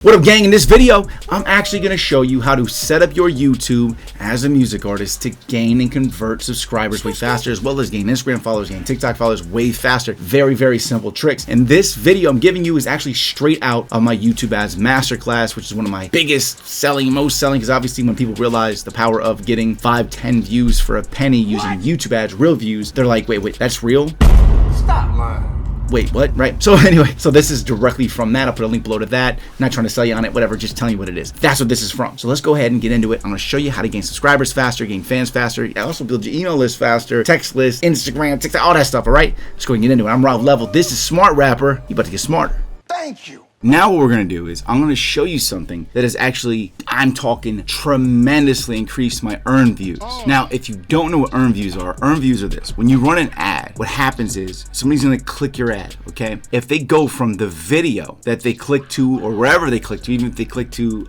What up, gang? In this video, I'm actually going to show you how to set up your YouTube as a music artist to gain and convert subscribers way faster, as well as gain Instagram followers, gain TikTok followers way faster. Very, very simple tricks. And this video I'm giving you is actually straight out of my YouTube ads Masterclass, which is one of my biggest selling, most selling, because obviously when people realize the power of getting 5-10 views for a penny using YouTube ads, real views, they're like, wait, that's real? Stop lying. Wait, what? Right? So anyway, so this is directly from that. I'll put a link below to that. Not trying to sell you on it, whatever, just telling you what it is. That's what this is from. So let's go ahead and get into it. I'm going to show you how to gain subscribers faster, gain fans faster, also build your email list faster, text list, Instagram, TikTok, all that stuff, all right? Let's go and get into it. I'm Rob Level. This is Smart Rapper. You about to get smarter. Thank you. Now what we're going to do is I'm going to show you something that is actually, I'm talking, tremendously increased my earned views. Now, if you don't know what earned views are this. When you run an ad, what happens is somebody's going to click your ad, okay? If they go from the video that they click to or wherever they click to, even if they click to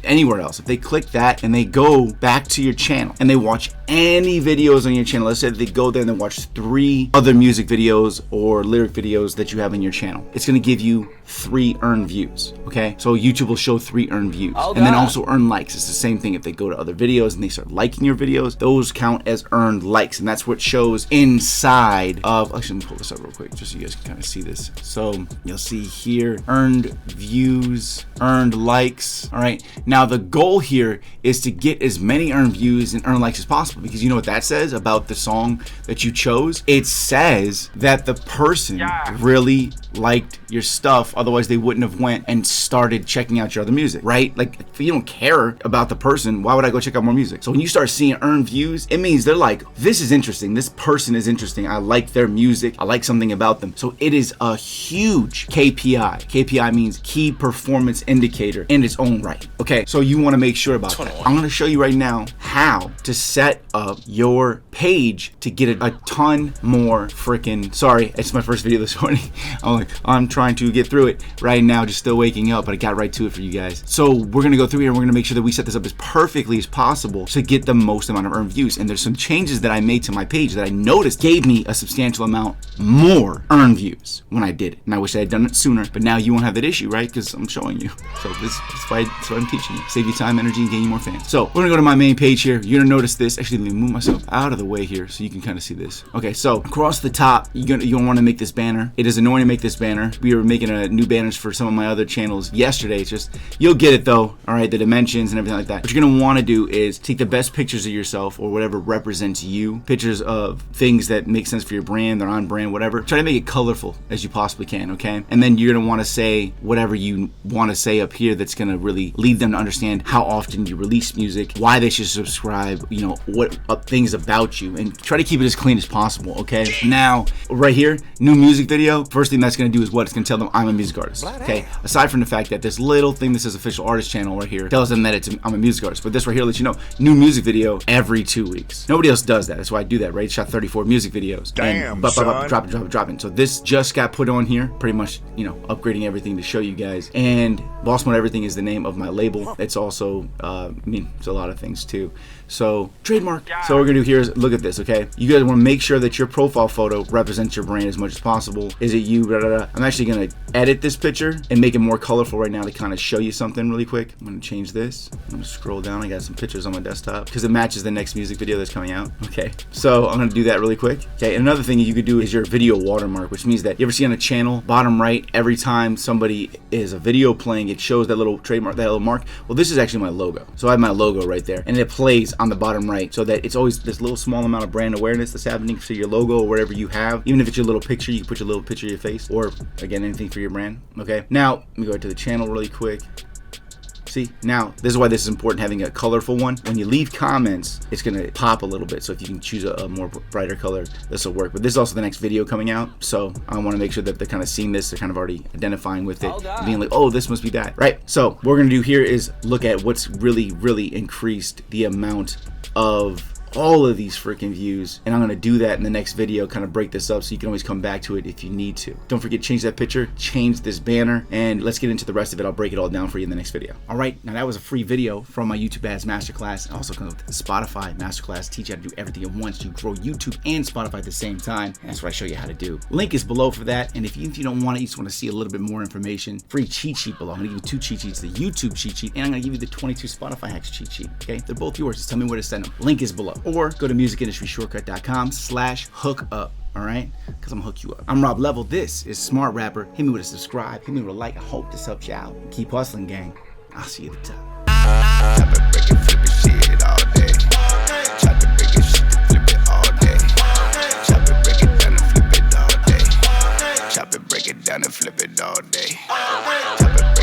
anywhere else, if they click that and they go back to your channel and they watch any videos on your channel, let's say they go there and they watch 3 other music videos or lyric videos that you have in your channel, it's going to give you 3 earned views, okay? So YouTube will show 3 earned views. And then also earned likes. It's the same thing. If they go to other videos and they start liking your videos, those count as earned likes, and that's what shows inside of, actually, let me pull this up real quick just so you guys can kind of see this. So you'll see here, earned views, earned likes. All right, now the goal here is to get as many earned views and earned likes as possible, because you know what that says about the song that you chose? It says that the person really liked your stuff, otherwise they wouldn't have went and started checking out your other music, right? Like, if you don't care about the person, why would I go check out more music? So when you start seeing earned views, it means they're like, this is interesting, this person is interesting, I like their music, I like something about them. So it is a huge KPI. KPI means key performance indicator in its own right. Okay, so you want to make sure about that. I'm going to show you right now how to set up your page to get a ton more freaking, sorry, it's my first video this morning. I'm trying to get through it right now, just still waking up, but I got right to it for you guys. So we're going to go through here and we're going to make sure that we set this up as perfectly as possible to get the most amount of earned views. And there's some changes that I made to my page that I noticed gave me a substantial amount more earned views when I did it. And I wish I had done it sooner, but now you won't have that issue, right? Because I'm showing you. So that's why I'm teaching you. Save you time, energy, and gain you more fans. So we're going to go to my main page here. You're going to notice this. Actually, let me move myself out of the way here so you can kind of see this. Okay, so across the top, you're going to want to make this banner. It is annoying to make this banner. We were making new banners for some of my other channels yesterday. It's just, you'll get it though, all right, the dimensions and everything like that. What you're going to want to do is take the best pictures of yourself or whatever represents you, pictures of things that make sense for your brand, they're on brand, whatever. Try to make it colorful as you possibly can, okay? And then you're going to want to say whatever you want to say up here that's going to really lead them to understand how often you release music, why they should subscribe, you know, what things about you, and try to keep it as clean as possible, okay? Now, right here, new music video, first thing that's going to do is what? It's going to tell them I'm a music artist, okay? Aside from the fact that this little thing that says official artist channel right here tells them that I'm a music artist, but this right here lets you know new music video every 2 weeks. Nobody else does that. That's why I do that, right? Shot 34 music videos. Damn, dropping. So this just got put on here, pretty much, you know, upgrading everything to show you guys. And Boss Mode Everything is the name of my label. It's also, it's a lot of things too. So trademark. So what we're gonna do here is look at this, okay? You guys want to make sure that your profile photo represents your brand as much as possible. Is it you? Blah, blah, blah. I'm actually gonna edit this picture and make it more colorful right now to kind of show you something really quick. I'm gonna change this. I'm gonna scroll down. I got some pictures on my desktop because it matches the next music video that's coming out. Okay, so I'm gonna do that really quick. Okay, and another thing you could do is your video watermark, which means that you ever see on a channel, bottom right, every time somebody is a video playing, it shows that little trademark, that little mark. Well, this is actually my logo. So I have my logo right there, and it plays on the bottom right, so that it's always this little small amount of brand awareness that's happening to your logo or whatever you have. Even if it's your little picture, you can put your little picture of your face, or again, anything for your brand. Okay, now let me go to the channel really quick. See, now this is why this is important, having a colorful one. When you leave comments, it's gonna pop a little bit, so if you can choose a more brighter color, this will work. But this is also the next video coming out, so I want to make sure that they're kind of seeing this, they're kind of already identifying with it, and being like, oh, this must be that, right? So what we're gonna do here is look at what's really increased the amount of all of these freaking views, and I'm gonna do that in the next video, kind of break this up so you can always come back to it if you need to. Don't forget, change that picture, change this banner, and let's get into the rest of it. I'll break it all down for you in the next video. All right, now that was a free video from my YouTube Ads Masterclass. It also comes with the Spotify Masterclass, teach you how to do everything at once. You grow YouTube and Spotify at the same time, and that's what I show you how to do. Link is below for that, and if you don't want it, you just want to see a little bit more information, free cheat sheet below. I'm gonna give you 2 cheat sheets, the YouTube cheat sheet, and I'm gonna give you the 22 Spotify hacks cheat sheet, okay? They're both yours, just tell me where to send them. Link is below, or go to musicindustryshortcut.com/hookup. All right, because I'm gonna hook you up. I'm Rob Level. This is Smart Rapper. Hit me with a subscribe, hit me with a like. I hope this helps you out. Keep hustling, gang. I'll see you at the top. Chop it, break it, flip it, shit all day. Chop it, break it, shit, flip it all day. Chop it, break it down and flip it all day. Chop it, break it down and flip it all day. Chop it, break